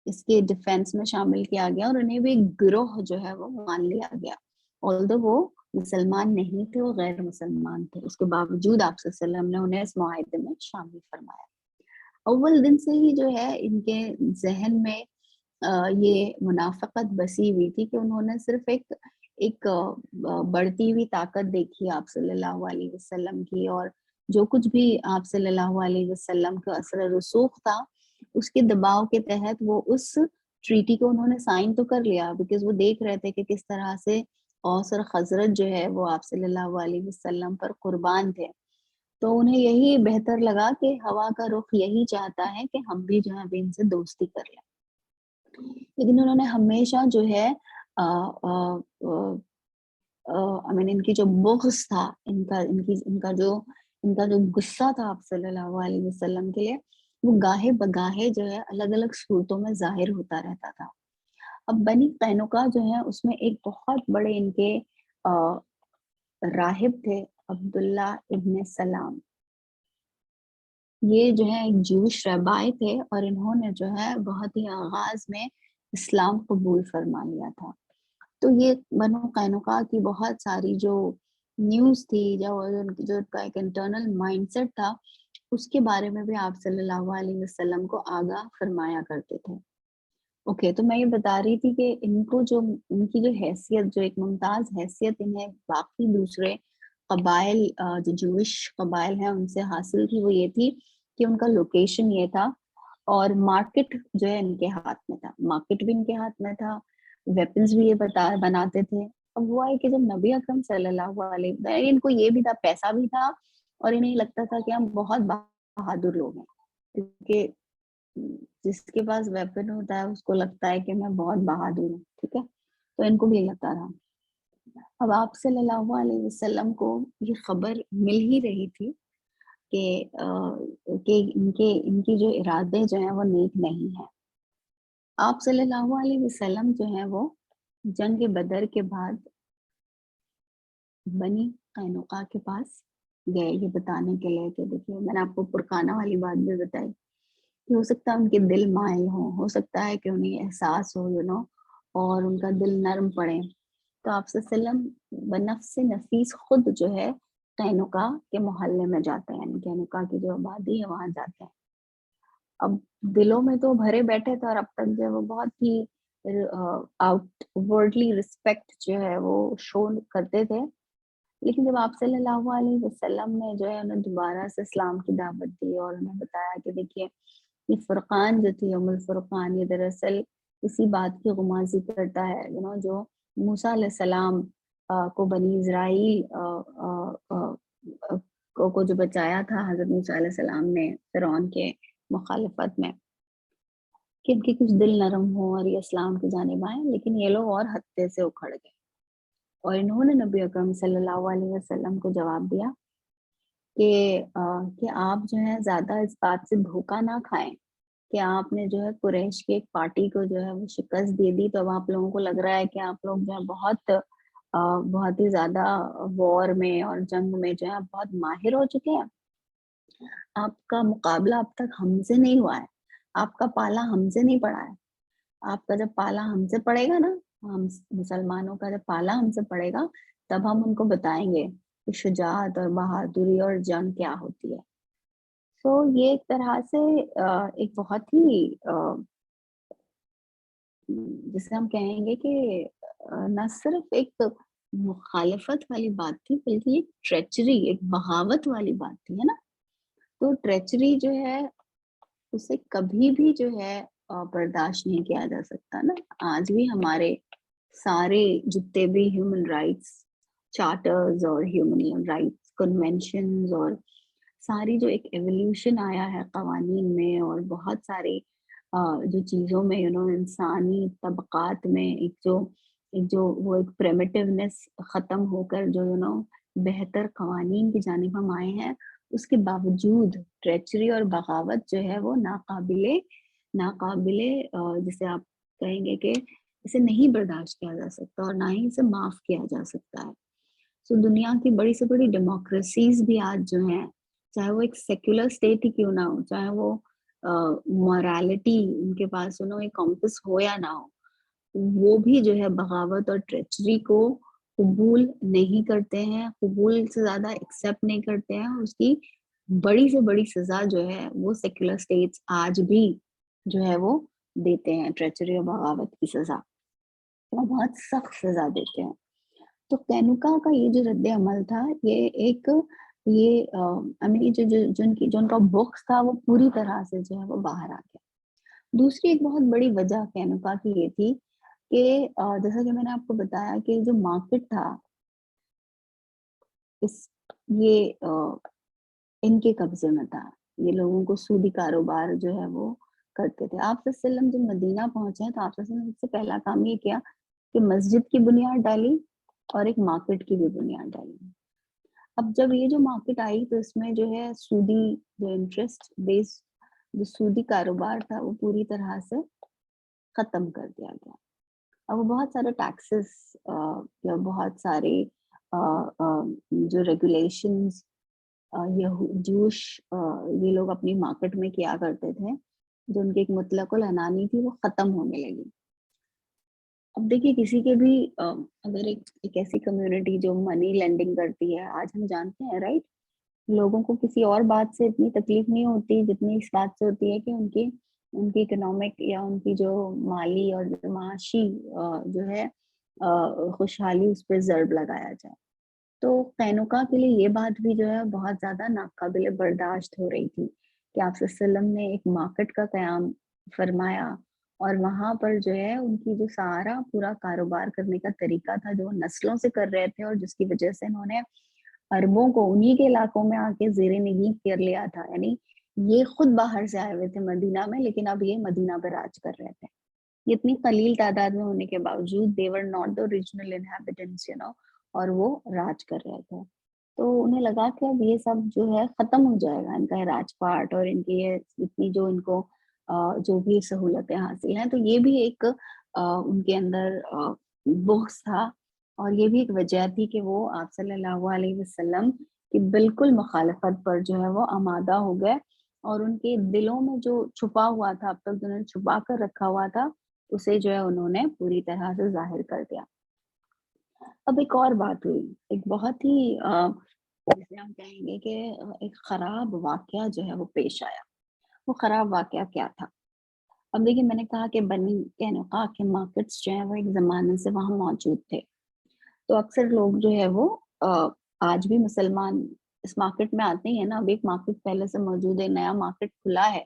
اس کے ڈیفینس میں شامل کیا گیا اور انہیں بھی ایک گروہ جو ہے وہ مان لیا گیا. although وہ مسلمان نہیں تھے، وہ غیر مسلمان تھے، اس کے باوجود آپ صلی اللہ علیہ وسلم نے انہیں اس معاہدے میں شامل فرمایا. اول دن سے ہی جو ہے ان کے ذہن میں یہ منافقت بسی ہوئی تھی کہ انہوں نے صرف ایک بڑھتی ہوئی طاقت دیکھی آپ صلی اللہ علیہ وسلم کی، اور جو کچھ بھی آپ صلی اللہ علیہ وسلم کا اثر رسوخ تھا اس کے دباؤ کے تحت وہ اس ٹریٹی کو انہوں نے سائن تو کر لیا، بیکاز وہ دیکھ رہے تھے کہ کس طرح سے اوس اور خزرج جو ہے وہ آپ صلی اللہ علیہ وسلم پر قربان تھے. تو انہیں یہی بہتر لگا کہ ہوا کا رخ یہی چاہتا ہے کہ ہم بھی جو ہے ان سے دوستی کر لیں. لیکن انہوں نے ہمیشہ جو ہے ان کی جو بغض تھا، ان کا جو غصہ تھا آپ صلی اللہ علیہ وسلم کے لیے، وہ گاہے بگاہے جو ہے الگ الگ صورتوں میں ظاہر ہوتا رہتا تھا. اب بنی قینقاع جو ہے اس میں ایک بہت بڑے ان کے راہب تھے عبداللہ ابن سلام. یہ جو ہے ایک جوش رہبائی تھے اور انہوں نے جو ہے بہت ہی آغاز میں اسلام قبول فرما لیا تھا. تو یہ بنو قینقاع کی بہت ساری جو نیوز تھی، جو ان کا ایک انٹرنل مائنڈ سیٹ تھا، اس کے بارے میں بھی آپ صلی اللہ علیہ وسلم کو آگاہ فرمایا کرتے تھے. اوکے، تو میں یہ بتا رہی تھی کہ ان کی جو حیثیت، جو ایک ممتاز حیثیت انہیں باقی دوسرے قبائل جو جوش قبائل ہیں ان سے حاصل تھی، وہ یہ تھی کہ ان کا لوکیشن یہ تھا اور مارکیٹ جو ہے ان کے ہاتھ میں تھا. مارکیٹ بھی ان کے ہاتھ میں تھا، ویپنز بھی یہ بناتے تھے. اب ہوا ہے کہ جب نبی اکرم صلی اللہ علیہ وسلم، ان کو یہ بھی تھا، پیسہ بھی تھا، اور انہیں لگتا تھا کہ ہم بہت بہادر لوگ ہیں، کیونکہ جس کے پاس ویپن ہوتا ہے اس کو لگتا ہے کہ میں بہت بہادر ہوں. ٹھیک ہے، تو ان کو بھی لگتا تھا. اب آپ صلی اللہ علیہ وسلم کو یہ خبر مل ہی رہی تھی کہ ان کی جو ارادے جو ہیں وہ نیک نہیں ہیں. آپ صلی اللہ علیہ وسلم جو ہیں وہ جنگ بدر کے بعد بنی قینقاع کے پاس گئے یہ بتانے کے لیے کہ دیکھیے، میں نے آپ کو پرکانہ والی بات بھی بتائی کہ ہو سکتا ہے ان کے دل مائل ہو سکتا ہے کہ انہیں احساس ہو اور ان کا دل نرم پڑے. تو آپ صلی اللہ علیہ وسلم بنفس نفیس خود جو ہے قینقاع کے محلے میں جاتے ہیں، یعنی قینقاع کی جو آبادی ہے وہاں جاتے ہیں. اب دلوں میں تو بھرے بیٹھے تھے اور اب تک جو ہے وہ بہت ہی آؤٹ ورڈلی رسپیکٹ جو ہے وہ شو کرتے تھے. لیکن جب آپ صلی اللہ علیہ وسلم نے جو ہے انہیں دوبارہ سے اسلام کی دعوت دی اور انہیں بتایا کہ دیکھیے یہ فرقان جو تھی، ام الفرقان، یہ دراصل اسی بات کی غمازی کرتا ہے جو موسیٰ علیہ السلام کو بنی اسرائیل کو جو بچایا تھا حضرت موسیٰ علیہ السلام نے فرعون کے مخالفت میں، کہ ان کے کچھ دل نرم ہوں اور یہ اسلام کی جانب آئیں. لیکن یہ لوگ اور ہتے سے اکھڑ گئے اور انہوں نے نبی اکرم صلی اللہ علیہ وسلم کو جواب دیا کہ آپ جو ہے زیادہ اس بات سے دھوکہ نہ کھائیں کہ آپ نے جو ہے قریش کی ایک پارٹی کو جو ہے وہ شکست دے دی، تو اب آپ لوگوں کو لگ رہا ہے کہ آپ لوگ جو ہے بہت ہی زیادہ وار میں اور جنگ میں جو ہے بہت ماہر ہو چکے ہیں. آپ کا مقابلہ اب تک ہم سے نہیں ہوا ہے، آپ کا پالا ہم سے نہیں پڑا ہے. آپ کا جب پالا ہم سے پڑے گا نا، ہم مسلمانوں کا جب پالا ہم سے پڑے گا، تب ہم ان کو بتائیں گے کہ شجاعت اور بہادری اور جنگ کیا ہوتی ہے. تو یہ ایک طرح سے ایک بہت ہی جسے ہم کہیں گے کہ نہ صرف ایک مخالفت والی بات تھی بلکہ ایک ٹریچری، ایک بغاوت والی بات تھی، ہے نا. تو ٹریچری جو ہے اسے کبھی بھی جو ہے برداشت نہیں کیا جا سکتا نا. آج بھی ہمارے سارے جتنے بھی ہیومن رائٹس چارٹرز اور ہیومن رائٹس کنونشنز اور ساری جو ایک ایولیوشن آیا ہے قوانین میں اور بہت سارے جو چیزوں میں انسانی طبقات میں ایک جو وہ ایک پریمیٹیونیس ختم ہو کر جو بہتر قوانین کی جانب ہم آئے ہیں، اس کے باوجود ٹریچری اور بغاوت جو ہے وہ ناقابل جسے آپ کہیں گے کہ اسے نہیں برداشت کیا جا سکتا اور نہ ہی اسے معاف کیا جا سکتا ہے. سو دنیا کی بڑی سے بڑی ڈیموکریسیز بھی آج جو ہیں، چاہے وہ ایک سیکولر اسٹیٹ ہی کیوں نہ ہو، چاہے وہ مورالٹی ان کے پاس ایک کمپس ہو یا نہ ہو، وہ بھی جو ہے بغاوت اور ٹریچری کو قبول نہیں کرتے ہیں، قبول سے زیادہ ایکسیپٹ نہیں کرتے ہیں، اور اس کی بڑی سے بڑی سزا جو ہے وہ سیکولر اسٹیٹس آج بھی جو ہے وہ دیتے ہیں، ٹریچری اور بغاوت کی سزا وہ بہت سخت سزا دیتے ہیں. تو کینوکا کا یہ جو رد عمل تھا، یہ جو ان کا بکس تھا وہ پوری طرح سے جو ہے وہ باہر آ گیا. دوسری ایک بہت بڑی وجہ کینوکا کی یہ تھی کہ جیسا کہ میں نے آپ کو بتایا کہ جو مارکیٹ تھا یہ ان کے قبضے میں تھا، یہ لوگوں کو سودی کاروبار جو ہے وہ کرتے تھے. آپ صلی اللہ علیہ وسلم جب مدینہ پہنچے تو آپ صلی اللہ علیہ وسلم نے سب سے پہلا کام یہ کیا کہ مسجد کی بنیاد ڈالی اور ایک مارکیٹ کی بھی بنیاد ڈالی. اب جب یہ جو مارکیٹ آئی تو اس میں جو ہے سودی جو انٹرسٹ بیس جو سودی کاروبار تھا وہ پوری طرح سے ختم کر دیا گیا. اب وہ بہت سارے ٹیکسز یا بہت سارے جو ریگولیشنز جوش یہ لوگ اپنی مارکیٹ میں کیا کرتے تھے، جو ان کی ایک مطلق العنانی تھی، وہ ختم ہونے لگی. اب دیکھیے کسی کے بھی اگر ایک ایسی کمیونٹی جو منی لینڈنگ کرتی ہے، آج ہم جانتے ہیں رائٹ، لوگوں کو کسی اور بات سے اتنی تکلیف نہیں ہوتی جتنی اس بات سے ہوتی ہے کہ ان کی اکنامک یا ان کی جو مالی اور معاشی جو ہے خوشحالی اس پہ ضرب لگایا جائے. تو قینوقا کے لیے یہ بات بھی جو ہے بہت زیادہ ناقابل برداشت ہو رہی تھی کہ آپ صلی اللہ علیہ وسلم نے ایک مارکیٹ کا قیام فرمایا اور وہاں پر جو ہے ان کی جو سارا پورا کاروبار کرنے کا طریقہ تھا جو نسلوں سے کر رہے تھے اور جس کی وجہ سے انہوں نے عربوں کو انہی کے علاقوں میں آ کے زیر نگین کر لیا تھا. یعنی یہ خود باہر سے آئے ہوئے تھے مدینہ میں، لیکن اب یہ مدینہ پہ راج کر رہے تھے. یہ اتنی قلیل تعداد میں ہونے کے باوجود they were not the original inhabitants اور وہ راج کر رہے تھے. تو انہیں لگا کہ اب یہ سب جو ہے ختم ہو جائے گا، ان کا راج پاٹ اور ان کی اتنی جو ان کو جو بھی سہولتیں حاصل ہیں. تو یہ بھی ایک ان کے اندر بغض تھا اور یہ بھی ایک وجہ تھی کہ وہ آپ صلی اللہ علیہ وسلم کی بالکل مخالفت پر جو ہے وہ آمادہ ہو گئے اور ان کے دلوں میں جو چھپا ہوا تھا، اب تک انہوں نے چھپا کر رکھا ہوا تھا، اسے جو ہے انہوں نے پوری طرح سے ظاہر کر دیا. اب ایک اور بات ہوئی، ایک بہت ہی جسے ہم کہیں گے کہ ایک خراب واقعہ جو ہے وہ پیش آیا. وہ خراب واقعہ کیا تھا؟ اب دیکھیے میں نے کہا کہ بنی قینوقاع کے مارکیٹس جو ہیں وہ ایک زمانے سے وہاں موجود تھے. تو اکثر لوگ جو ہے وہ آج بھی مسلمان اس مارکیٹ میں آتے ہی ہیں نا. اب ایک مارکیٹ پہلے سے موجود ہے، نیا مارکیٹ کھلا ہے،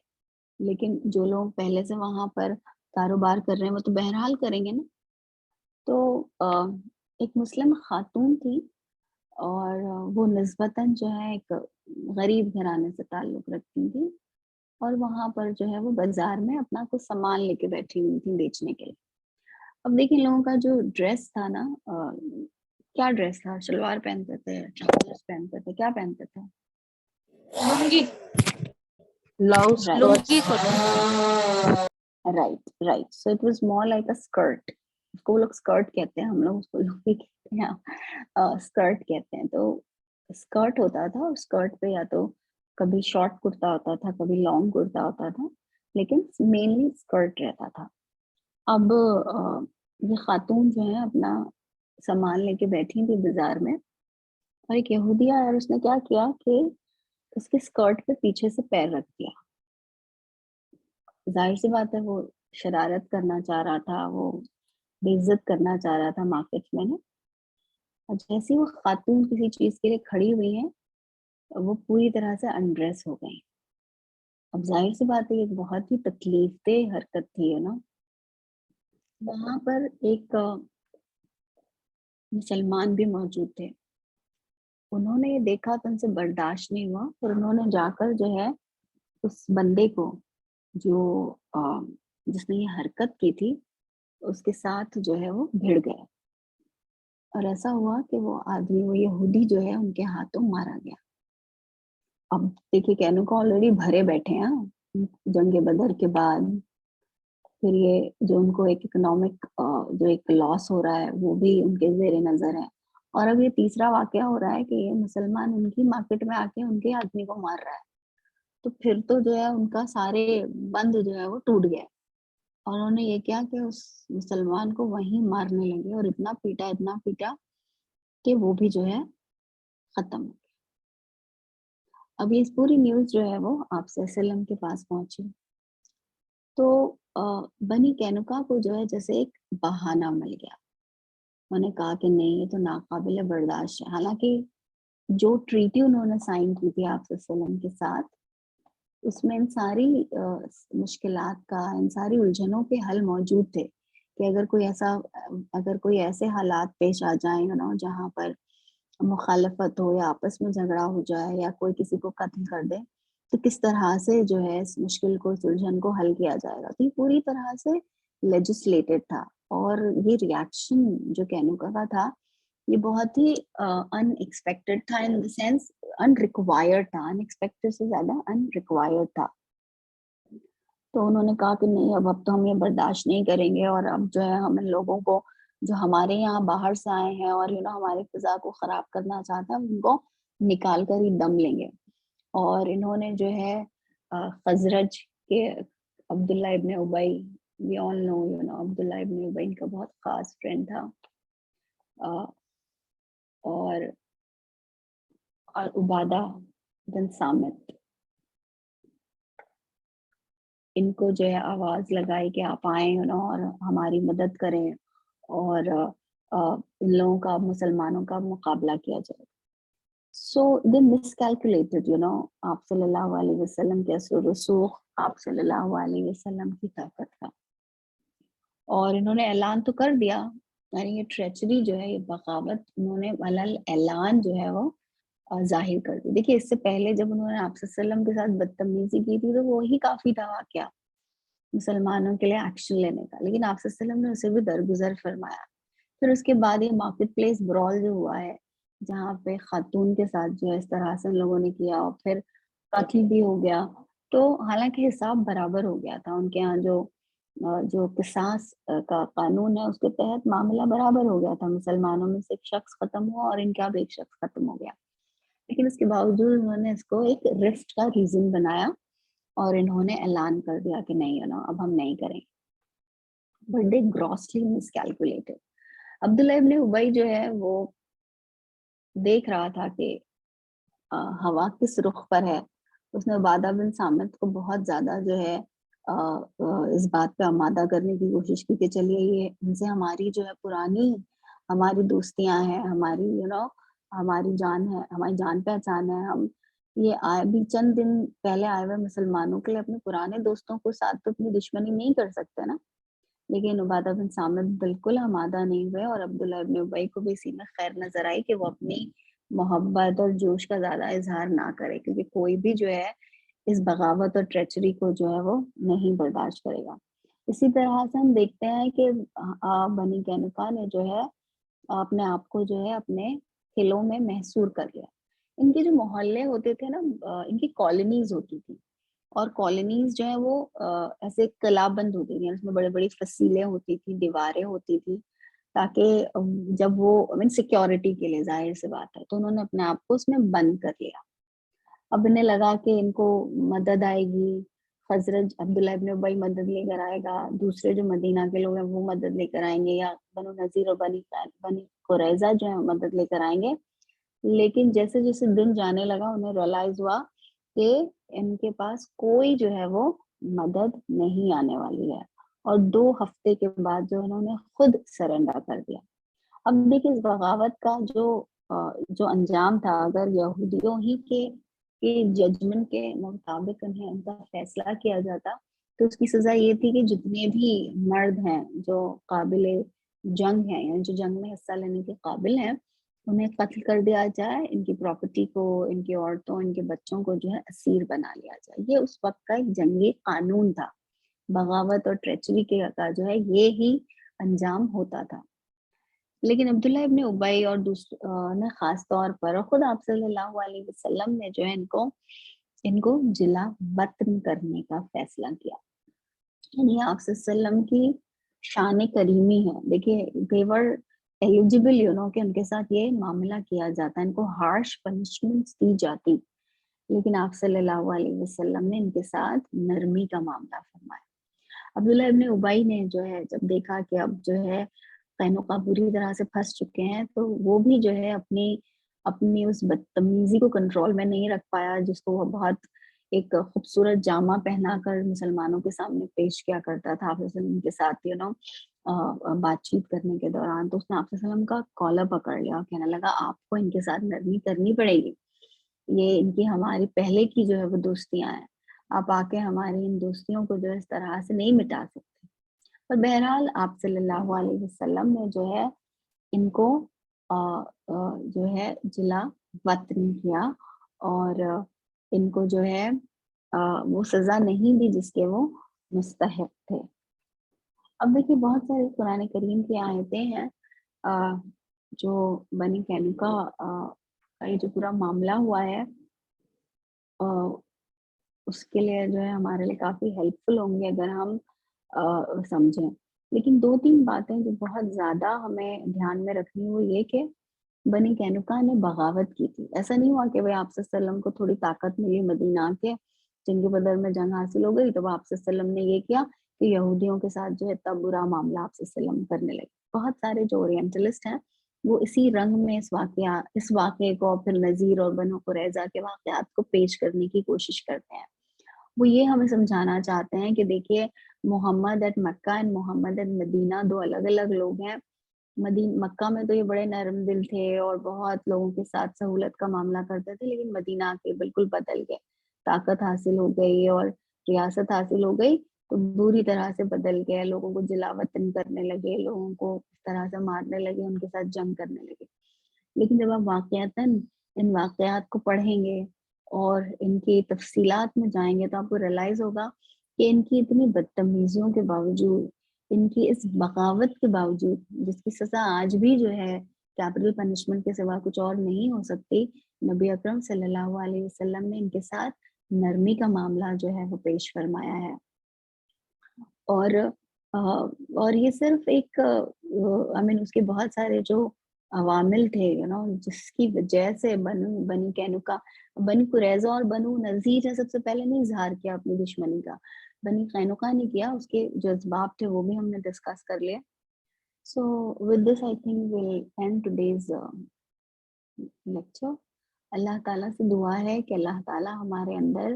لیکن جو لوگ پہلے سے وہاں پر کاروبار کر رہے ہیں وہ تو بہرحال کریں گے نا. تو ایک مسلم خاتون تھی اور وہ نسبتاً جو ہے ایک غریب گھرانے سے تعلق رکھتی تھی اور وہاں پر جو ہے وہ بازار میں اپنا کچھ سامان لے کے بیٹھی ہوئی تھی بیچنے کے لیے. اب دیکھیں لوگوں کا جو ڈریس تھا نا، کیا ڈریس تھا؟ شلوار پہنتے تھے، ٹراؤزرز پہنتے تھے، کیا پہنتے تھے؟ Long right. So it was more like a skirt. اس کو لوگ اسکرٹ کہتے ہیں، ہم لوگ اس کو لوگ کہتے ہیں اسکرٹ کہتے ہیں. تو اسکرٹ ہوتا تھا اور اسکرٹ پہ یا تو کبھی شارٹ کرتا ہوتا تھا، کبھی لانگ کرتا ہوتا تھا، لیکن مینلی اسکرٹ رہتا تھا. اب یہ خاتون جو ہے اپنا سامان لے کے بیٹھی تھی بازار میں اور ایک یہودی آیا اور اس نے کیا کیا کہ اس کے اسکرٹ پہ پیچھے سے پیر رکھ دیا. ظاہر سی بات ہے وہ شرارت کرنا چاہ رہا تھا، وہ بے عزت کرنا چاہ رہا تھا مارکیٹ میں نا. اور جیسے وہ خاتون کسی چیز کے لیے کھڑی ہوئی ہیں وہ پوری طرح سے انڈریس ہو گئی. اب ظاہر سی بات ہے یہ بہت ہی تکلیف دہ حرکت تھی نا. وہاں پر ایک مسلمان بھی موجود تھے. انہوں نے یہ دیکھا تو ان سے برداشت نہیں ہوا، اور انہوں نے جا کر جو ہے اس بندے کو جو جس نے یہ حرکت کی تھی اس کے ساتھ جو ہے وہ بھیڑ گیا، اور ایسا ہوا کہ وہ آدمی، وہ یہودی جو ہے ان کے ہاتھوں مارا گیا۔ اب دیکھیے کہنے کو آلریڈی بھرے بیٹھے ہیں جنگ بدر کے بعد، پھر یہ جو ان کو ایک اکنامک جو ایک لاس ہو رہا ہے وہ بھی ان کے زیر نظر ہے، اور اب یہ تیسرا واقعہ ہو رہا ہے کہ یہ مسلمان ان کی مارکیٹ میں آ کے ان کے آدمی کو مار رہا ہے، تو پھر تو جو ہے ان کا سارے بند جو ہے وہ ٹوٹ گیا، اور انہوں نے یہ کیا کہ اس مسلمان کو وہیں مارنے لگے، اور اتنا پیٹا کہ وہ بھی جو ہے ختم ہو گیا۔ اب یہ پوری نیوز جو ہے وہ آپ صلی اللہ علیہ وسلم کے پاس پہنچی، تو بنی کینوکا کو جو ہے جیسے ایک بہانہ مل گیا، انہوں نے کہا کہ نہیں یہ تو ناقابل برداشت ہے، حالانکہ جو ٹریٹی انہوں نے سائن کی تھی آپ صلی اللہ علیہ وسلم کے ساتھ، اس میں ان ساری مشکلات کا، ان ساری الجھنوں کے حل موجود تھے، کہ اگر کوئی ایسے حالات پیش آ جائیں جہاں پر مخالفت ہو یا آپس میں جھگڑا ہو جائے یا کوئی کسی کو قتل کر دے، تو کس طرح سے جو ہے اس مشکل کو، اس الجھن کو حل کیا جائے گا۔ تو یہ پوری طرح سے لیجسلیٹڈ تھا، اور یہ ریاکشن جو کینوکا کا تھا یہ بہت ہی ان ایکسپیکٹڈ تھا، ان دا سینس ان ریکوائرڈ تھا، ان ایکسپیکٹڈ سے زیادہ ان ریکوائرڈ تھا۔ تو انہوں نے کہا کہ نہیں اب تو ہم یہ برداشت نہیں کریں گے، اور اب جو ہے ہم ان لوگوں کو جو ہمارے یہاں باہر سے آئے ہیں اور ہماری فضا کو خراب کرنا چاہتا ہے ان کو نکال کر ہی دم لیں گے۔ اور انہوں نے جو ہے خزرج کے عبداللہ ابن ابی، وی آل نو عبداللہ ابن ابی ان کا بہت خاص فرینڈ تھا، اور عبادہ بن سامت، ان کو جو ہے آواز لگائی کہ آپ آئیں اور ہماری مدد کریں، اور ان لوگوں کا، مسلمانوں کا مقابلہ کیا جائے۔ سو دے مس کیلکولیٹڈ آپ صلی اللہ علیہ وسلم کے اثر و رسوخ، آپ صلی اللہ علیہ وسلم کی طاقت کا، اور انہوں نے اعلان تو کر دیا، یعنی یہ ٹریچری جو ہے، یہ بغاوت انہوں نے علل اعلان جو ہے وہ ظاہر کر دی۔ دیکھیے اس سے پہلے جب انہوں نے آپ صلی اللہ علیہ وسلم کے ساتھ بدتمیزی کی تھی تو وہی کافی تھا واقعہ مسلمانوں کے لیے ایکشن لینے کا، لیکن آپ صلی اللہ علیہ وسلم نے اسے بھی درگزر فرمایا۔ پھر اس کے بعد یہ مارکیٹ پلیس برال جو ہوا ہے، جہاں پہ خاتون کے ساتھ جو ہے اس طرح سے لوگوں نے کیا، اور پھر قتل بھی ہو گیا، تو حالانکہ حساب برابر ہو گیا تھا ان کے ہاں، جو قصاص کا قانون ہے اس کے تحت معاملہ برابر ہو گیا تھا، مسلمانوں میں سے ایک شخص ختم ہوا اور ان کا بھی ایک شخص ختم ہو گیا، لیکن اس کے باوجود انہوں نے اس کو ایک رفٹ کا ریزن بنایا، اور انہوں نے اعلان کر دیا کہ نہیں اب ہم نہیں کریں، بٹ دے گراسلی مس کیلکولیٹڈ۔ عبداللہ ابن ابی جو ہے وہ دیکھ رہا تھا کہ ہوا کس رخ پر ہے، اس نے عبادہ بن سامت کو بہت زیادہ جو ہے اس بات پہ آمادہ کرنے کی کوشش کی کہ چلیے یہ ان سے ہماری جو ہے پرانی ہماری دوستیاں ہیں، ہماری ہماری جان ہے، ہماری جان پہچان ہے، ہم یہ بھی چند دن پہلے آئے ہوئے مسلمانوں کے لیے اپنے پرانے دوستوں کو ساتھ تو اپنی دشمنی نہیں کر سکتے نا۔ لیکن عبادہ بن سامت بالکل آمادہ نہیں ہوئے، اور عبداللہ ابن ابی کو بھی اسی میں خیر نظر آئی کہ وہ اپنی محبت اور جوش کا زیادہ اظہار نہ کرے، کیونکہ کوئی بھی جو ہے اس بغاوت اور ٹریچری کو جو ہے وہ نہیں برداشت کرے گا۔ اسی طرح سے ہم دیکھتے ہیں کہ بنی کینوکا نے جو ہے اپنے آپ کو جو ہے اپنے قلعوں میں محصور کر لیا۔ ان کے جو محلے ہوتے تھے نا، ان کی کالونیز ہوتی تھی، اور کالونیز جو ہے وہ ایسے قلعہ بند ہوتی تھی، اس میں بڑے بڑی فصیلیں ہوتی تھی، دیواریں ہوتی تھی، تاکہ جب وہ سیکیورٹی کے لیے، ظاہر سی بات ہے، تو انہوں نے اپنے آپ کو اس میں بند کر لیا۔ اب انہیں لگا کہ ان کو مدد آئے گی، خزرج عبداللہ ابن ابی مدد لے کر آئے گا، دوسرے جو مدینہ کے لوگ ہیں وہ مدد لے کر آئیں گے، یا بنو نذیر اور بنی قریظہ جو ہے مدد لے کر آئیں گے، لیکن جیسے جیسے دن جانے لگا انہیں ریئلائز ہوا کہ ان کے پاس کوئی جو ہے وہ مدد نہیں آنے والی ہے، اور 2 ہفتے کے بعد جو انہوں نے خود سرنڈر کر دیا۔ اب دیکھیں اس بغاوت کا جو انجام تھا، اگر یہودیوں ہی کے ججمنٹ کے مطابق انہیں ان کا فیصلہ کیا جاتا تو اس کی سزا یہ تھی کہ جتنے بھی مرد ہیں جو قابل جنگ ہیں، یعنی جو جنگ میں حصہ لینے کے قابل ہیں، انہیں قتل کر دیا جائے، ان کی پراپرٹی کو، ان کی عورتوں، ان کے بچوں کو جو ہے اسیر بنا لیا جائے. یہ اس وقت کا ایک جنگی قانون تھا. بغاوت اور ٹریچری کا جو ہے یہ ہی انجام ہوتا تھا. لیکن عبداللہ ابن ابی اور نے خاص طور پر، اور خود آپ صلی اللہ علیہ وسلم نے جو ہے ان کو جلا وطن کرنے کا فیصلہ کیا. یعنی آپ صلی اللہ علیہ وسلم کی شان کریمی ہے. دیکھیے دیور ایلیجیبل کہ ان کے ساتھ یہ معاملہ کیا جاتا ہے، ان کو ہارش پنشمنٹس دی جاتی، لیکن آپ صلی اللہ علیہ وسلم نے ان کے ساتھ نرمی کا معاملہ فرمایا. عبداللہ ابن ابی نے جو ہے جب دیکھا کہ اب جو ہے قینقاع پوری طرح سے پھنس چکے ہیں، تو وہ بھی جو ہے اپنی اس بدتمیزی کو کنٹرول میں نہیں رکھ پایا، جس کو وہ بہت ایک خوبصورت جامہ پہنا کر مسلمانوں کے سامنے پیش کیا کرتا تھا آپ صلی اللہ علیہ وسلم کے ساتھ بات چیت کرنے کے دوران. تو اس نے آپ صلی اللہ علیہ وسلم کا کالر پکڑ لیا اور کہنے لگا آپ کو ان کے ساتھ نرمی کرنی پڑے گی، یہ ان کی ہماری پہلے کی جو ہے وہ دوستیاں ہیں، آپ آ کے ہماری ان دوستیوں کو جو اس طرح سے نہیں مٹا سکتے. پر بہرحال آپ صلی اللہ علیہ وسلم نے جو ہے ان کو جو ہے جلا وطن کیا اور ان کو جو ہے وہ سزا نہیں دی جس کے وہ مستحق تھے. اب دیکھیے بہت سارے قرآن کریم کی آیتیں ہیں جو بنی قینقاع کا یہ جو پورا معاملہ ہوا ہے اس کے لیے جو ہے ہمارے لیے کافی ہیلپ فل ہوں گے اگر ہم سمجھیں. لیکن 2-3 باتیں جو بہت زیادہ ہمیں دھیان میں رکھنی وہ یہ کہ بنی قینقاع نے بغاوت کی تھی. ایسا نہیں ہوا کہ وہ آپ صلی اللہ علیہ وسلم کو تھوڑی طاقت ملی مدینہ کے، جنگ بدر میں جنگ حاصل ہو گئی تو وہ آپ صلی اللہ علیہ وسلم نے یہ کیا کہ یہودیوں کے ساتھ جو ہے اتنا برا معاملہ آپ صلی اللہ علیہ وسلم کرنے لگے. بہت سارے جو اورینٹلسٹ ہیں وہ اسی رنگ میں اس واقعے کو پھر نذیر اور بنو قریظہ کے واقعات کو پیش کرنے کی کوشش کرتے ہیں. وہ یہ ہمیں سمجھانا چاہتے ہیں کہ دیکھیے Muhammad at Makkah and Muhammad at Madinah 2 الگ الگ لوگ ہیں. مکہ میں تو یہ بڑے نرم دل تھے اور بہت لوگوں کے ساتھ سہولت کا معاملہ کرتے تھے، لیکن مدینہ کے بالکل بدل گئے. طاقت حاصل ہو گئی اور ریاست حاصل ہو گئی تو بری طرح سے بدل گئے، لوگوں کو جلا وطن کرنے لگے، لوگوں کو اس طرح سے مارنے لگے، ان کے ساتھ جنگ کرنے لگے. لیکن جب آپ واقعتاً ان واقعات کو پڑھیں گے اور ان کی تفصیلات میں جائیں گے تو آپ کو ریئلائز ہوگا کہ ان کی اتنی بدتمیزیوں کے باوجود، ان کی اس بغاوت کے باوجود، جس کی سزا آج بھی جو ہے کیپٹل پنشمنٹ کے سوا کچھ اور نہیں ہو سکتی، نبی اکرم صلی اللہ علیہ وسلم نے ان کے ساتھ نرمی کا معاملہ جو ہے وہ پیش فرمایا ہے. اور یہ صرف ایک اس کے بہت سارے جو عوامل تھے جس کی وجہ سے بنی قینقاع، بنی قریظہ اور بنو نذیر نے سب سے پہلے نہیں اظہار کیا اپنی دشمنی کا، بنی قینقاع نے کیا. اس کے جو اسباب تھے وہ بھی ہم نے ڈسکس کر لیا. So with this I think we'll end today's lecture. Allah تعالیٰ سے دعا ہے کہ اللہ تعالیٰ ہمارے اندر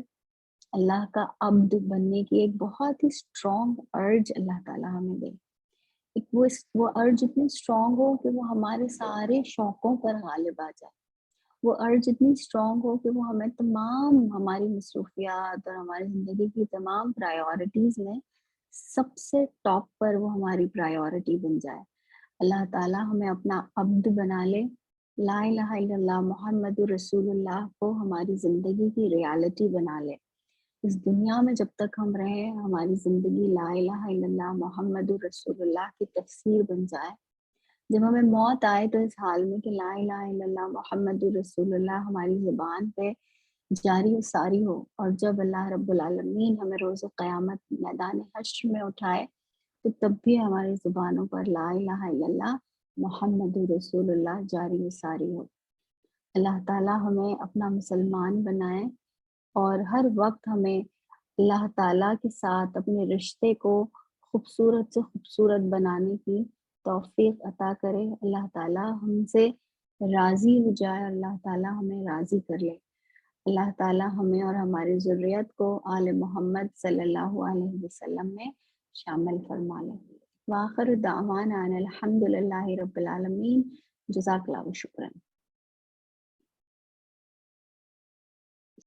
اللہ کا عبد بننے کی ایک بہت ہی اسٹرانگ ارج اللہ تعالیٰ ہمیں دے. وہ ارج اتنی اسٹرانگ ہو کہ وہ ہمارے سارے شوقوں پر غالب آ جائے. وہ ارج اتنی اسٹرانگ ہو کہ وہ ہمیں تمام ہماری مصروفیات اور ہماری زندگی کی تمام پرائیورٹیز میں سب سے ٹاپ پر وہ ہماری پرائیورٹی بن جائے. اللہ تعالیٰ ہمیں اپنا عبد بنا لے. لا الہ الا اللہ محمد رسول اللہ کو ہماری زندگی کی ریالٹی بنا لے. اس دنیا میں جب تک ہم رہیں ہماری زندگی لا الہ الا اللہ محمد رسول اللہ کی تفسیر بن جائے. جب ہمیں موت آئے تو اس حال میں کہ لا الہ الا اللہ محمد رسول اللہ ہماری زبان پہ جاری و ساری ہو، اور جب اللہ رب العالمین ہمیں روز قیامت میدان حشر میں اٹھائے تو تب بھی ہماری زبانوں پر لا الہ الا اللہ محمد رسول اللہ جاری و ساری ہو. اللہ تعالیٰ ہمیں اپنا مسلمان بنائے اور ہر وقت ہمیں اللہ تعالیٰ کے ساتھ اپنے رشتے کو خوبصورت سے خوبصورت بنانے کی توفیق عطا کرے. اللہ تعالیٰ ہم سے راضی ہو جائے، اللہ تعالیٰ ہمیں راضی کر لے. اللہ تعالیٰ ہمیں اور ہماری ذریت کو آل محمد صلی اللہ علیہ وسلم میں شامل فرما لے. وآخر دعوانا ان الحمد للہ رب العالمین. جزاک اللہ شکرا.